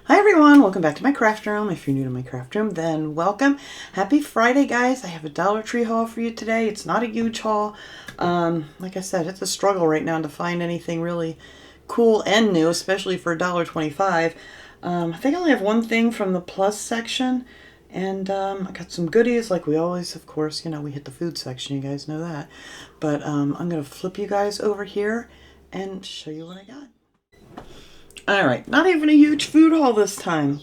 Hi everyone, welcome back to my craft room. If you're new to my craft room, then welcome. Happy Friday, guys. I have a Dollar Tree haul for you today. It's not a huge haul. Like I said, it's a struggle right now to find anything really cool and new, especially for $1.25. I think I only have one thing from the plus section, and I got some goodies like we always, of course, we hit the food section, you guys know that. But I'm going to flip you guys over here and show you what I got. Alright, not even a huge food haul this time.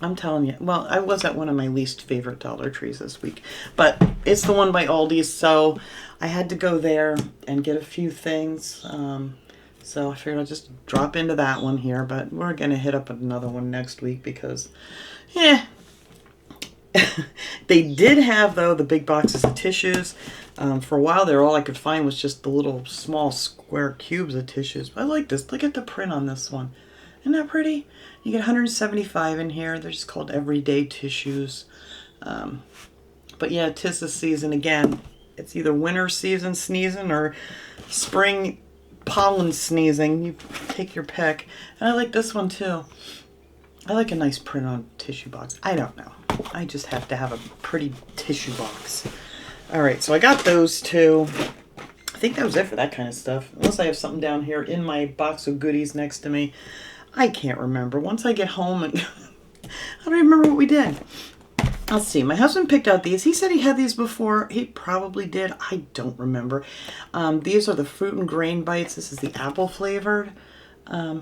I'm telling you. Well, I was at one of my least favorite Dollar Trees this week. But it's the one by Aldi's, so I had to go there and get a few things. So I figured I'll just drop into that one here. But we're going to hit up another one next week because, yeah. They did have, though, the big boxes of tissues. For a while there, all I could find was just the little small square cubes of tissues. But I like this. Look at the print on this one. Isn't that pretty? You get 175 in here. They're just called everyday tissues. But yeah, 'tis the season again. It's either winter season sneezing or spring pollen sneezing. You take your pick. And I like this one too. I like a nice print on tissue box. I don't know. I just have to have a pretty tissue box. Alright, so I got those two. I think that was it for that kind of stuff. Unless I have something down here in my box of goodies next to me. I can't remember. Once I get home, and I don't even remember what we did. Let's see. My husband picked out these. He said he had these before. He probably did. I don't remember. These are the fruit and grain bites. This is the apple flavored.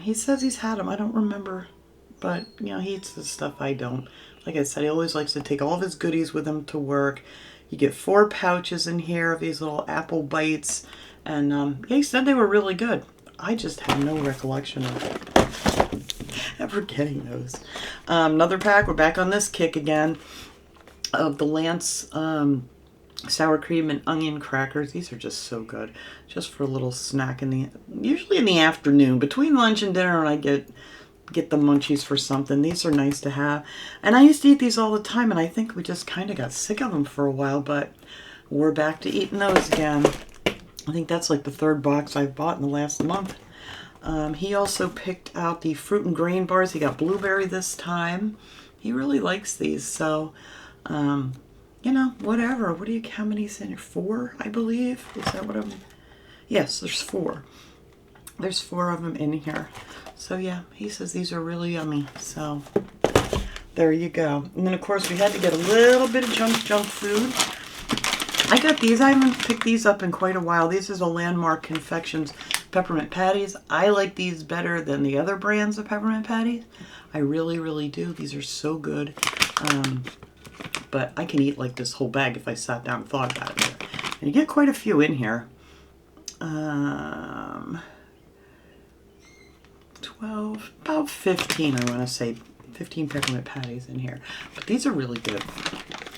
He says he's had them. I don't remember. But, he eats the stuff I don't. Like I said, he always likes to take all of his goodies with him to work. You get 4 pouches in here of these little apple bites. And yeah, he said they were really good. I just have no recollection of ever getting those. Another pack. We're back on this kick again of the Lance sour cream and onion crackers. These are just so good. Just for a little snack usually in the afternoon. Between lunch and dinner, when I get the munchies for something. These are nice to have. And I used to eat these all the time, and I think we just kind of got sick of them for a while, but we're back to eating those again. I think that's like the 3rd box I've bought in the last month. He also picked out the fruit and grain bars. He got blueberry this time. He really likes these, so, whatever. How many's in here? 4, I believe? Is that what I'm... Yes, there's 4. There's 4 of them in here. So yeah, he says these are really yummy. So there you go. And then of course we had to get a little bit of junk food. I got these. I haven't picked these up in quite a while. These is a Landmark Confections peppermint patties. I like these better than the other brands of peppermint patties. I really, really do. These are so good. But I can eat like this whole bag if I sat down and thought about it. And you get quite a few in here. 12, about 15, I want to say. 15 peppermint patties in here. But these are really good.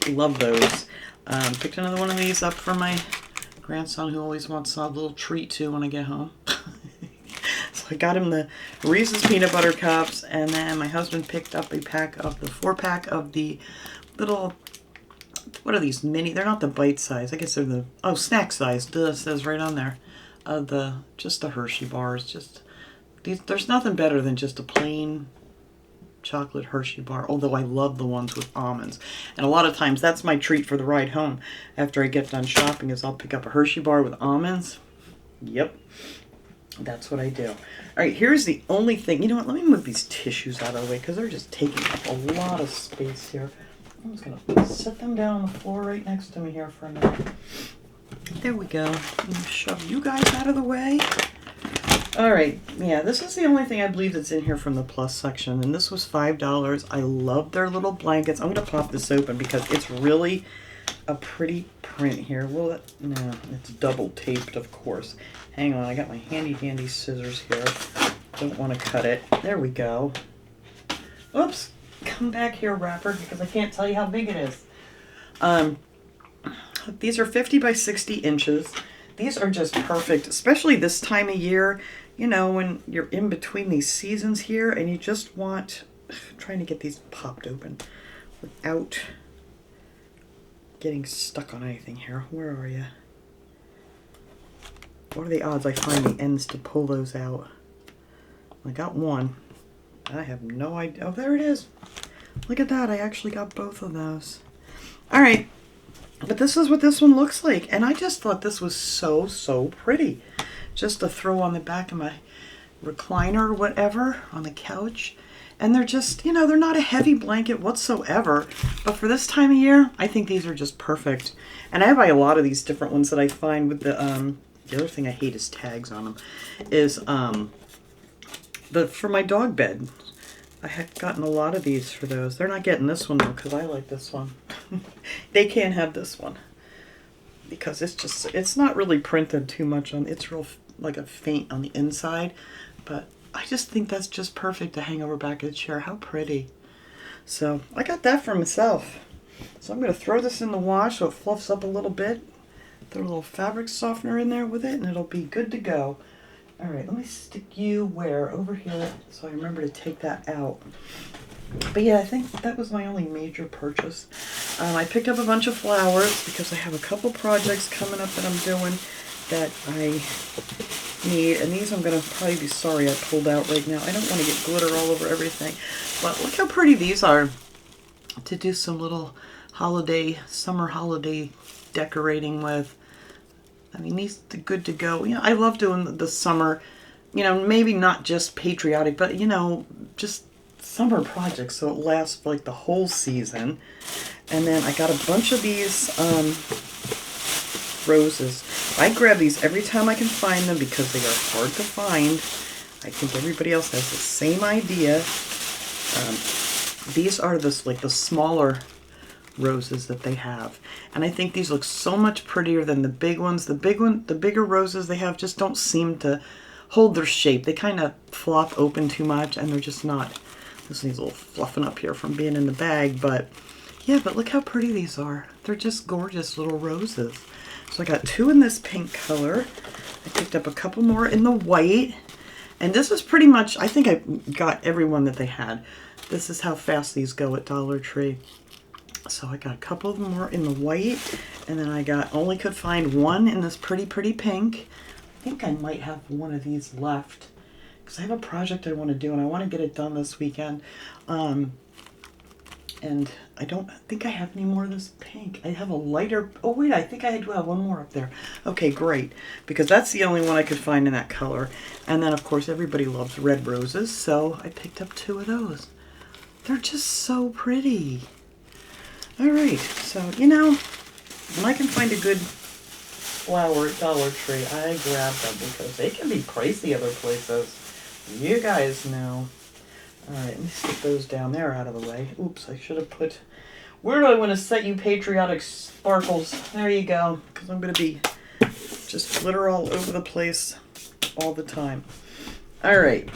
Love those. Picked another one of these up for my grandson who always wants a little treat too when I get home. So I got him the Reese's Peanut Butter Cups, and then my husband picked up a pack of the 4-pack of the little, what are these, mini? They're not the bite size. I guess they're the, snack size. It says right on there. Just the Hershey bars. Just these. There's nothing better than just a plain chocolate Hershey bar, although I love the ones with almonds. And a lot of times that's my treat for the ride home after I get done shopping is I'll pick up a Hershey bar with almonds. Yep, that's what I do. All right, here's the only thing. You know what? Let me move these tissues out of the way because they're just taking up a lot of space here. I'm just going to set them down on the floor right next to me here for a minute. There we go. I'm going to shove you guys out of the way. Alright, yeah, this is the only thing I believe that's in here from the plus section, and this was $5. I love their little blankets. I'm going to pop this open because it's really a pretty print here. Well, no, it's double taped, of course. Hang on, I got my handy scissors here. Don't want to cut it. There we go. Oops, come back here, wrapper, because I can't tell you how big it is. These are 50 by 60 inches. These are just perfect, especially this time of year, when you're in between these seasons here and you just want, I'm trying to get these popped open without getting stuck on anything here. Where are you? What are the odds I find the ends to pull those out? I got one. I have no idea. Oh, there it is. Look at that. I actually got both of those. All right. But this is what this one looks like. And I just thought this was so, so pretty. Just to throw on the back of my recliner or whatever on the couch. And they're just, you know, they're not a heavy blanket whatsoever. But for this time of year, I think these are just perfect. And I buy a lot of these different ones that I find with the other thing I hate is tags on them. Is for my dog bed. I had gotten a lot of these for those. They're not getting this one though, because I like this one. They can't have this one. Because it's not really printed too much on, it's real like a faint on the inside. But I just think that's just perfect to hang over back of the chair. How pretty. So I got that for myself. So I'm going to throw this in the wash so it fluffs up a little bit. Throw a little fabric softener in there with it and it'll be good to go. All right, let me stick you where? Over here, so I remember to take that out. But yeah, I think that was my only major purchase. I picked up a bunch of flowers because I have a couple projects coming up that I'm doing that I need. And these I'm going to probably be sorry I pulled out right now. I don't want to get glitter all over everything. But look how pretty these are to do some little summer holiday decorating with. I mean, these are good to go. You know, I love doing the summer, you know, maybe not just patriotic, but, you know, just summer projects so it lasts for like the whole season. And then I got a bunch of these roses. I grab these every time I can find them because they are hard to find. I think everybody else has the same idea. These are like the smaller roses that they have, and I think these look so much prettier than the big ones. The bigger roses they have just don't seem to hold their shape. They kind of flop open too much, and they're just not. This needs a little fluffing up here from being in the bag, but yeah, but look how pretty these are. They're just gorgeous little roses. So I got 2 in this pink color. I picked up a couple more in the white, and this is pretty much, I think I got every one that they had. This is how fast these go at Dollar Tree. So I got a couple of more in the white, and then I only could find one in this pretty pink. I think I might have one of these left because I have a project I want to do and I want to get it done this weekend. And I don't think I have any more of this pink. I have a lighter, oh wait, I think I do have one more up there. Okay, great, because that's the only one I could find in that color. And then of course everybody loves red roses, so I picked up 2 of those. They're just so pretty. All right, so, you know, when I can find a good flower at Dollar Tree, I grab them because they can be pricey other places. You guys know. All right, let me stick those down there out of the way. Oops, I should have put... Where do I want to set you patriotic sparkles? There you go, because I'm going to be just glitter all over the place all the time. All right,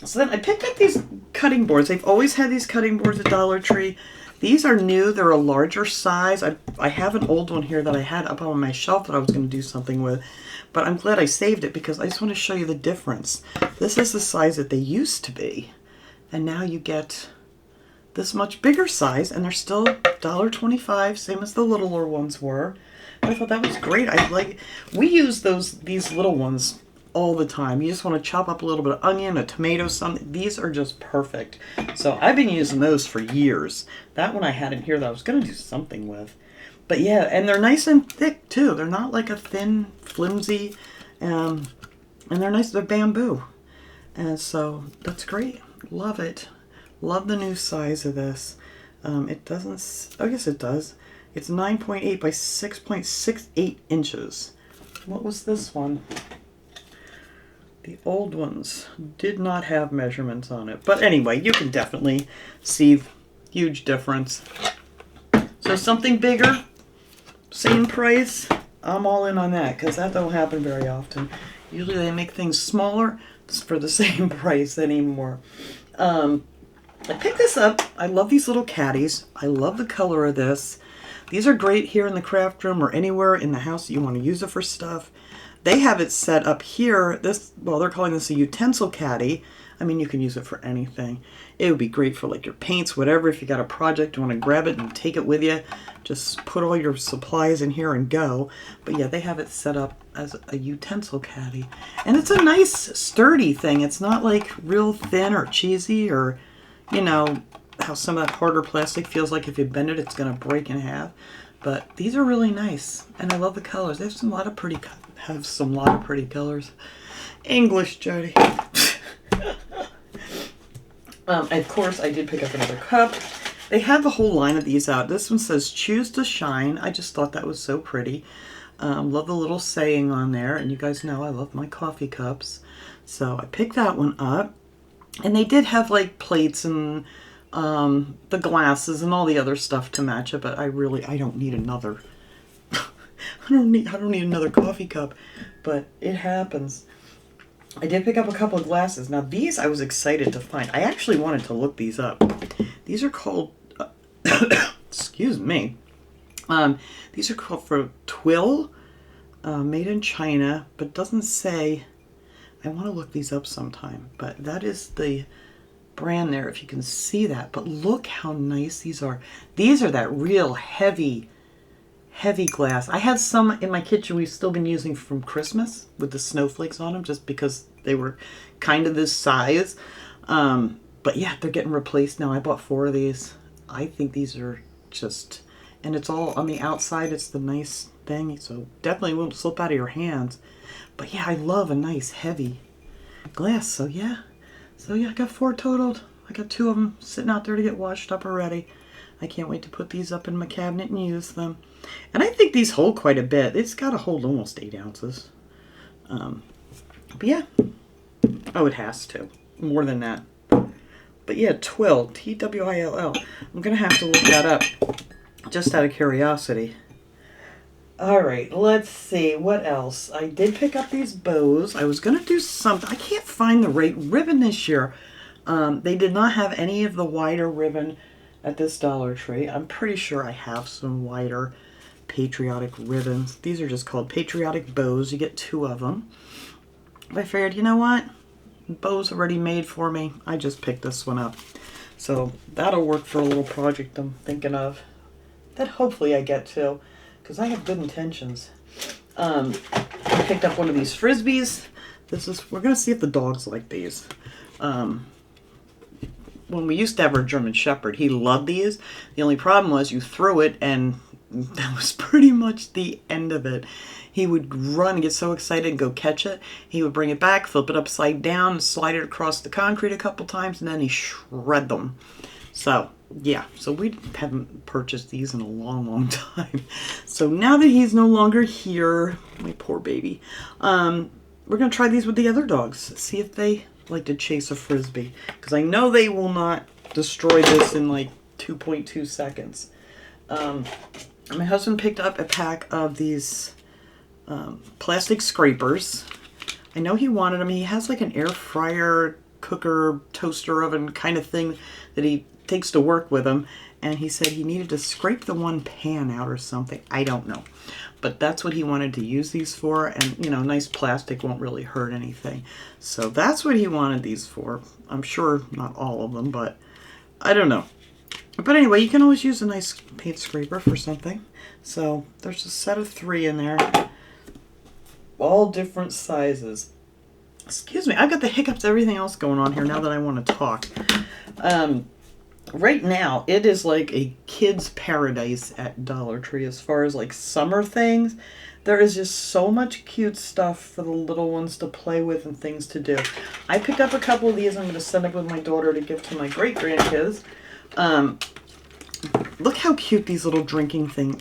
so then I picked up these cutting boards. They've always had these cutting boards at Dollar Tree. These are new. They're a larger size. I have an old one here that I had up on my shelf that I was going to do something with. But I'm glad I saved it because I just want to show you the difference. This is the size that they used to be. And now you get this much bigger size. And they're still $1.25, same as the littler ones were. But I thought that was great. We use these little ones all the time. You just want to chop up a little bit of onion, a tomato, something. These are just perfect. So I've been using those for years. That one I had in here that I was going to do something with. But yeah, and they're nice and thick too. They're not like a thin, flimsy, and they're nice. They're bamboo. And so that's great. Love it. Love the new size of this. It doesn't, I guess it does. It's 9.8 by 6.68 inches. What was this one? The old ones did not have measurements on it. But anyway, you can definitely see huge difference. So something bigger, same price, I'm all in on that because that don't happen very often. Usually they make things smaller for the same price anymore. I picked this up. I love these little caddies. I love the color of this. These are great here in the craft room or anywhere in the house that you want to use it for stuff. They have it set up here. Well, they're calling this a Utensil Caddy. I mean, you can use it for anything. It would be great for like your paints, whatever. If you got a project, you want to grab it and take it with you, just put all your supplies in here and go. But yeah, they have it set up as a utensil caddy. And it's a nice sturdy thing. It's not like real thin or cheesy, or, you know, how some of that harder plastic feels like if you bend it, it's going to break in half. But these are really nice, and I love the colors. They have some lot of pretty colors. English, Jody. Of course, I did pick up another cup. They have the whole line of these out. This one says, "Choose to shine." I just thought that was so pretty. Love the little saying on there, and you guys know I love my coffee cups. So I picked that one up. And they did have like plates and the glasses and all the other stuff to match it, but I don't need another. I don't need another coffee cup, but it happens. I did pick up a couple of glasses. Now these I was excited to find. I actually wanted to look these up. These are called, excuse me. These are called for Twill, made in China, but doesn't say. I want to look these up sometime, but that is the brand there, if you can see that. But look how nice these are. These are that real heavy glass. I had some in my kitchen we've still been using from Christmas with the snowflakes on them, just because they were kind of this size. But yeah, they're getting replaced now. I bought 4 of these. I think these are just, and it's all on the outside. It's the nice thing, so definitely won't slip out of your hands. But yeah, I love a nice heavy glass. So yeah, I got 4 totaled. I got 2 of them sitting out there to get washed up already. I can't wait to put these up in my cabinet and use them. And I think these hold quite a bit. It's got to hold almost 8 ounces. But yeah. Oh, it has to. More than that. But yeah, Twill. Twill. I'm going to have to look that up. Just out of curiosity. Alright, let's see. What else? I did pick up these bows. I was going to do something. I can't find the right ribbon this year. They did not have any of the wider ribbon at this Dollar Tree. I'm pretty sure I have some wider patriotic ribbons. These are just called Patriotic Bows. You get 2 of them. But I figured, you know what? Bow's already made for me. I just picked this one up. So that'll work for a little project I'm thinking of. That hopefully I get to, because I have good intentions. I picked up one of these Frisbees. We're going to see if the dogs like these. When we used to have our German Shepherd, he loved these. The only problem was you threw it, and that was pretty much the end of it. He would run and get so excited and go catch it. He would bring it back, flip it upside down, slide it across the concrete a couple times, and then he shred them. So, yeah. So we haven't purchased these in a long, long time. So now that he's no longer here, my poor baby, we're going to try these with the other dogs. See if they like to chase a Frisbee, because I know they will not destroy this in like 2.2 seconds. My husband picked up a pack of these plastic scrapers. I know he wanted them. He has like an air fryer, cooker, toaster oven kind of thing that he takes to work with him, and he said he needed to scrape the one pan out or something. I don't know. But that's what he wanted to use these for, and, you know, nice plastic won't really hurt anything. So that's what he wanted these for. I'm sure not all of them, but I don't know. But anyway, you can always use a nice paint scraper for something. So there's a set of 3 in there. All different sizes. Excuse me, I've got the hiccups, everything else going on here now that I want to talk. Right now, it is like a kid's paradise at Dollar Tree as far as like summer things. There is just so much cute stuff for the little ones to play with and things to do. I picked up a couple of these. I'm going to send up with my daughter to give to my great-grandkids. Look how cute these little drinking things.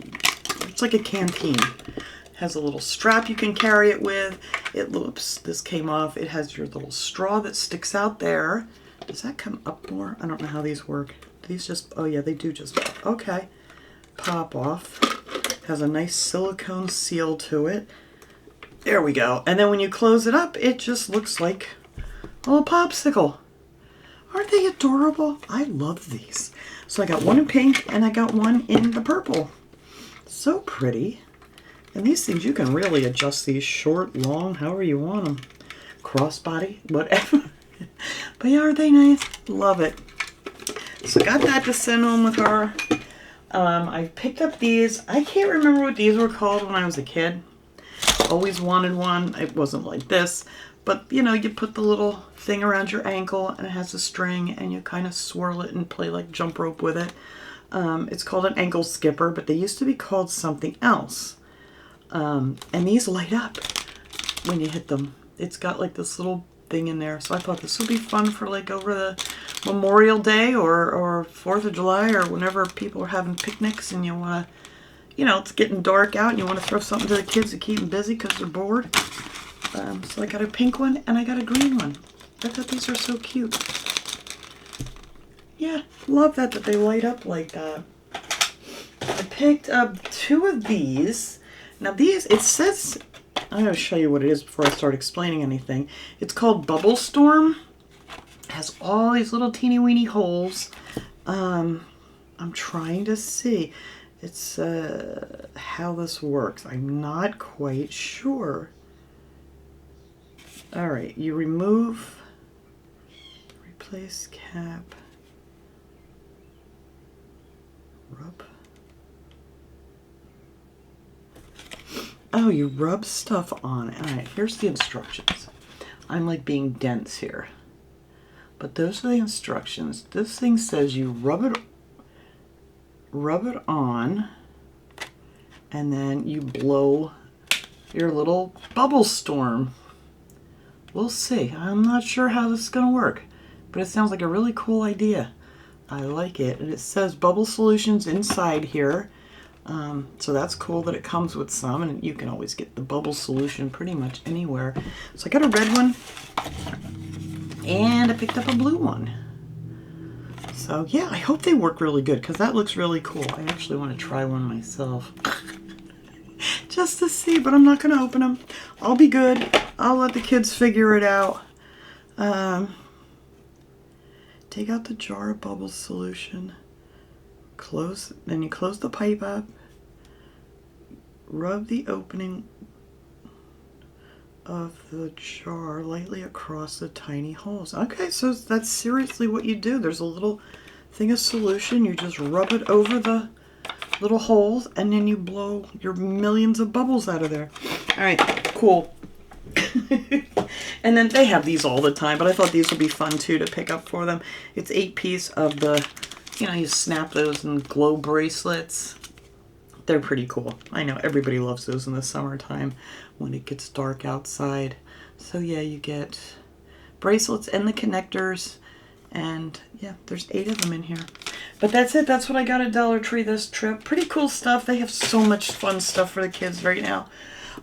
It's like a canteen. It has a little strap you can carry it with. Oops, this came off. It has your little straw that sticks out there. Does that come up more? I don't know how these work. These just, oh yeah, they do just, okay. Pop off. Has a nice silicone seal to it. There we go. And then when you close it up, it just looks like a little popsicle. Aren't they adorable? I love these. So I got one in pink and I got one in the purple. So pretty. And these things, you can really adjust these short, long, however you want them. Crossbody, whatever. But yeah, are they nice? Love it. So got that to send home with her. I picked up these. I can't remember what these were called when I was a kid. Always wanted one. It wasn't like this. But, you know, you put the little thing around your ankle and it has a string and you kind of swirl it and play like jump rope with it. It's called an ankle skipper, but they used to be called something else. And these light up when you hit them. It's got like this little thing in there. So I thought this would be fun for like over the Memorial Day or 4th of July or whenever people are having picnics and you want to, you know, it's getting dark out and you want to throw something to the kids to keep them busy because they're bored. So I got a pink one and I got a green one. I thought these are so cute. Yeah, love that they light up like that. I picked up 2 of these. Now these, it says, I'm going to show you what it is before I start explaining anything. It's called Bubble Storm. It has all these little teeny weeny holes. I'm trying to see. It's how this works. I'm not quite sure. All right, you remove, replace cap, rub. Oh, you rub stuff on it. All right, here's the instructions. I'm like being dense here. But those are the instructions. This thing says you rub it on, and then you blow your little bubble storm. We'll see. I'm not sure how this is going to work, but it sounds like a really cool idea. I like it. And it says bubble solutions inside here. So that's cool that it comes with some, and you can always get the bubble solution pretty much anywhere. So I got a red one, and I picked up a blue one. So yeah, I hope they work really good because that looks really cool. I actually want to try one myself. Just to see, but I'm not going to open them. I'll be good. I'll let the kids figure it out. Take out the jar of bubble solution. Close, then you close the pipe up. Rub the opening of the jar lightly across the tiny holes. Okay, so that's seriously what you do. There's a little thing of solution. You just rub it over the little holes and then you blow your millions of bubbles out of there. All right, cool. And then they have these all the time, but I thought these would be fun too to pick up for them. It's 8 pieces of the, you know, you snap those in glow bracelets. They're pretty cool. I know everybody loves those in the summertime when it gets dark outside. So yeah, you get bracelets and the connectors, and yeah, there's 8 of them in here. But that's it. That's what I got at Dollar Tree this trip. Pretty cool stuff. They have so much fun stuff for the kids right now.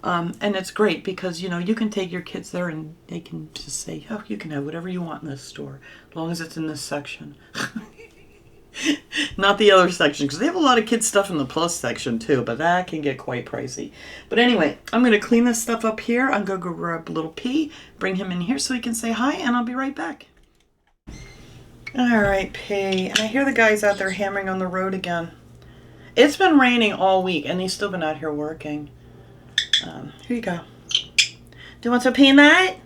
And it's great because, you know, you can take your kids there and they can just say, oh, you can have whatever you want in this store, as long as it's in this section. Not the other section, because they have a lot of kids stuff in the plus section too, but that can get quite pricey. But anyway, I'm going to clean this stuff up here. I'm going to go grab little P, bring him in here so he can say hi, and I'll be right back. All right, P. And I hear the guys out there hammering on the road again. It's been raining all week, and they've still been out here working. Here you go. Do you want some peanut?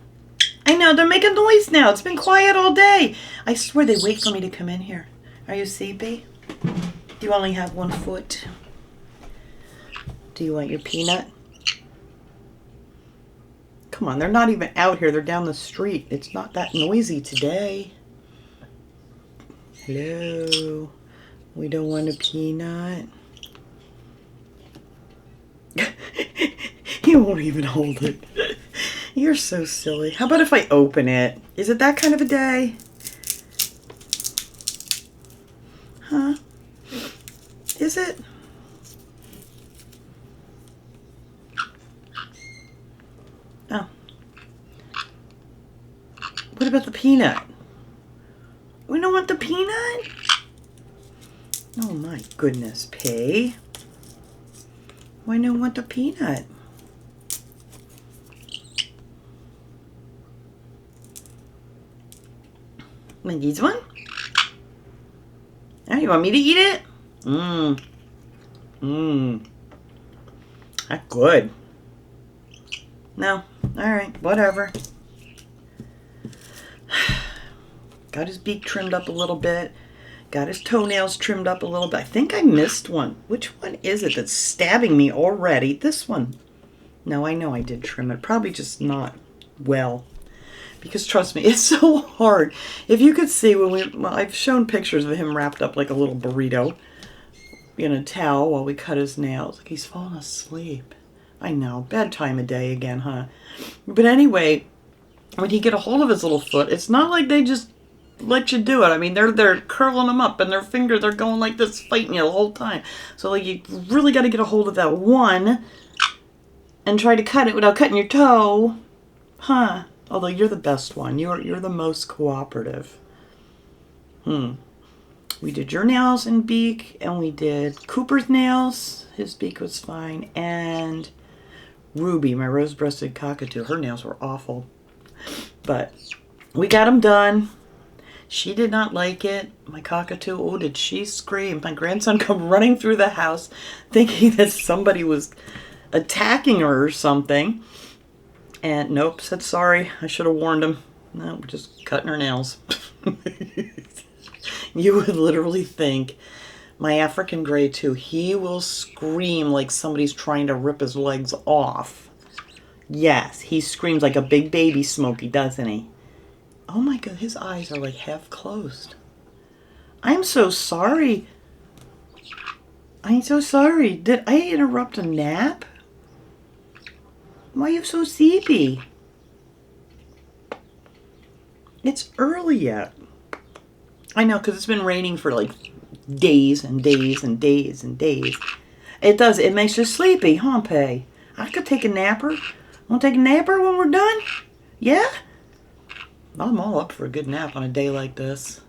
I know, they're making noise now. It's been quiet all day. I swear they wait for me to come in here. Are you sleepy? Do you only have 1 foot? Do you want your peanut? Come on, they're not even out here. They're down the street. It's not that noisy today. Hello. We don't want a peanut. You won't even hold it. You're so silly. How about if I open it? Is it that kind of a day? Huh? Is it? Oh. What about the peanut? We don't want the peanut? Oh my goodness, P. Why don't want the peanut? Like this one? Oh, you want me to eat it? That's good. No. Alright, whatever. Got his beak trimmed up a little bit. Got his toenails trimmed up a little bit. I think I missed one. Which one is it that's stabbing me already? This one. No, I know I did trim it. Probably just not well. Because trust me, it's so hard. If you could see well, I've shown pictures of him wrapped up like a little burrito in a towel while we cut his nails. Like he's falling asleep. I know, bad time of day again, huh? But anyway, when you get a hold of his little foot, it's not like they just let you do it. I mean, they're curling them up and their fingers are going like this, fighting you the whole time. So like you really got to get a hold of that one and try to cut it without cutting your toe, huh? Although you're the best one. You're the most cooperative. We did your nails and beak, and we did Cooper's nails. His beak was fine, and Ruby, my rose-breasted cockatoo, her nails were awful. But we got them done. She did not like it. My cockatoo, oh, did she scream. My grandson come running through the house thinking that somebody was attacking her or something. And nope, said sorry. I should have warned him. No, we're just cutting her nails. You would literally think my African gray too, he will scream like somebody's trying to rip his legs off. Yes, he screams like a big baby Smokey, doesn't he? Oh my God, his eyes are like half closed. I'm so sorry. I'm so sorry. Did I interrupt a nap? Why are you so sleepy? It's early yet. I know, because it's been raining for like days and days and days and days. It does. It makes you sleepy, huh, Pay? I could take a napper. Want to take a napper when we're done? Yeah? I'm all up for a good nap on a day like this.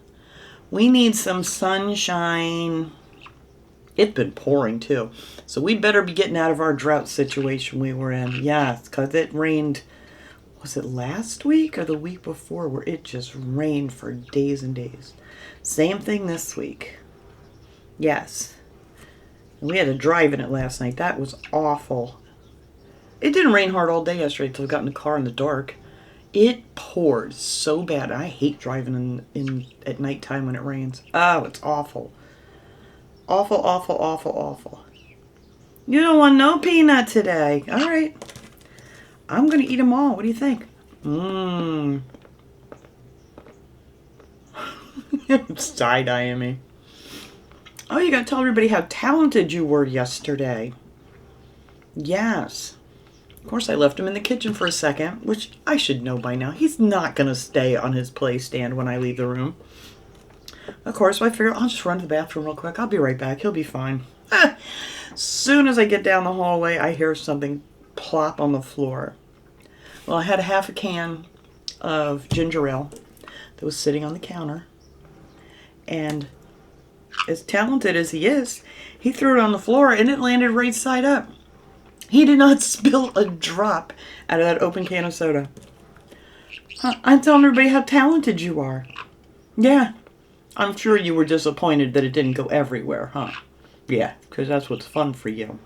We need some sunshine. It's been pouring too. So we better be getting out of our drought situation we were in. Yes, because it rained, was it last week or the week before, where it just rained for days and days. Same thing this week. Yes. We had to drive in it last night. That was awful. It didn't rain hard all day yesterday until we got in the car in the dark. It poured so bad. I hate driving in at nighttime when it rains. Oh, it's awful. Awful, awful, awful, awful. You don't want no peanut today. All right. I'm going to eat them all. What do you think? Side-eyeing me. Oh, you got to tell everybody how talented you were yesterday. Yes. Of course, I left him in the kitchen for a second, which I should know by now. He's not going to stay on his play stand when I leave the room. Of course, I figure I'll just run to the bathroom real quick. I'll be right back. He'll be fine. Soon as I get down the hallway, I hear something plop on the floor. Well, I had a half a can of ginger ale that was sitting on the counter. And as talented as he is, he threw it on the floor and it landed right side up. He did not spill a drop out of that open can of soda. I'm telling everybody how talented you are. Yeah. I'm sure you were disappointed that it didn't go everywhere, huh? Yeah, because that's what's fun for you.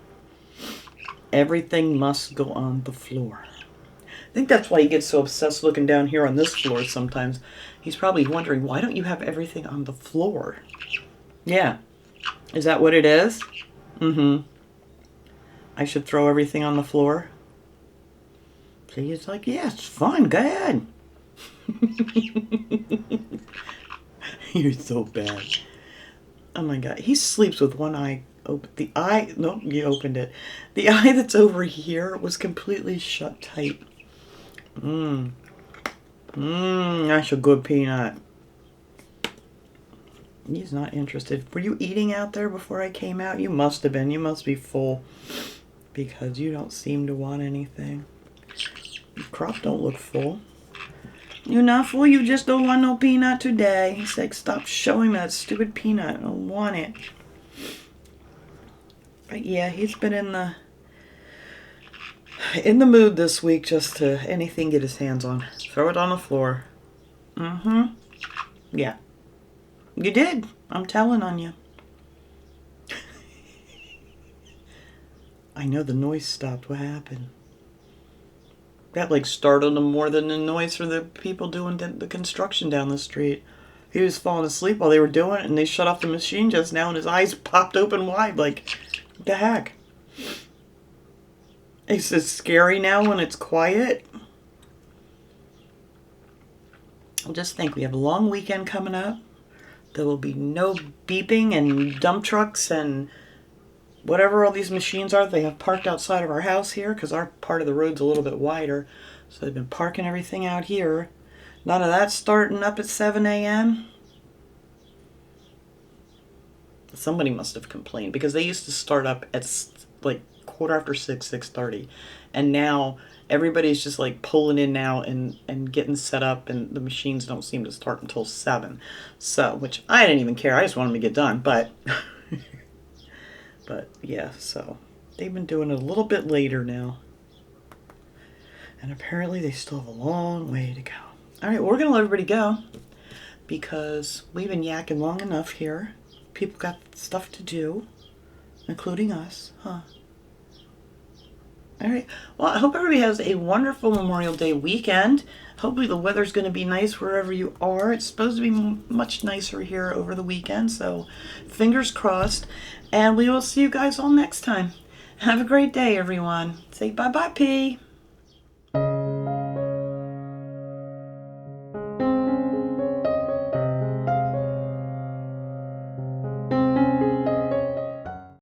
Everything must go on the floor. I think that's why he gets so obsessed looking down here on this floor sometimes. He's probably wondering, why don't you have everything on the floor? Yeah. Is that what it is? Mm-hmm. I should throw everything on the floor? See, he's like, yeah, it's fun. Go ahead. You're so bad. Oh my God. He sleeps with one eye open. The eye, nope, you opened it. The eye that's over here was completely shut tight. That's a good peanut. He's not interested. Were you eating out there before I came out? You must have been. You must be full. Because you don't seem to want anything. Your crop don't look full. You're not full, you just don't want no peanut today. He's like, stop showing me that stupid peanut. I don't want it. But yeah, he's been in the mood this week just to anything get his hands on. Throw it on the floor. Yeah. You did. I'm telling on you. I know the noise stopped. What happened? That like startled him more than the noise for the people doing the construction down the street. He was falling asleep while they were doing it, and they shut off the machine just now, and his eyes popped open wide, like, what the heck? Is it scary now when it's quiet? Just think, we have a long weekend coming up. There will be no beeping and dump trucks and whatever all these machines are they have parked outside of our house here, because our part of the road's a little bit wider. So they've been parking everything out here. None of that starting up at 7 a.m. Somebody must have complained, because they used to start up at like 6:15, 6:30. And now everybody's just like pulling in now and getting set up, and the machines don't seem to start until 7. So, which I didn't even care. I just wanted them to get done. But, but yeah, so they've been doing it a little bit later now. And apparently they still have a long way to go. All right, well, we're going to let everybody go, because we've been yakking long enough here. People got stuff to do, including us, huh? All right. Well, I hope everybody has a wonderful Memorial Day weekend. Hopefully the weather's going to be nice wherever you are. It's supposed to be much nicer here over the weekend, so fingers crossed. And we will see you guys all next time. Have a great day, everyone. Say bye-bye, P.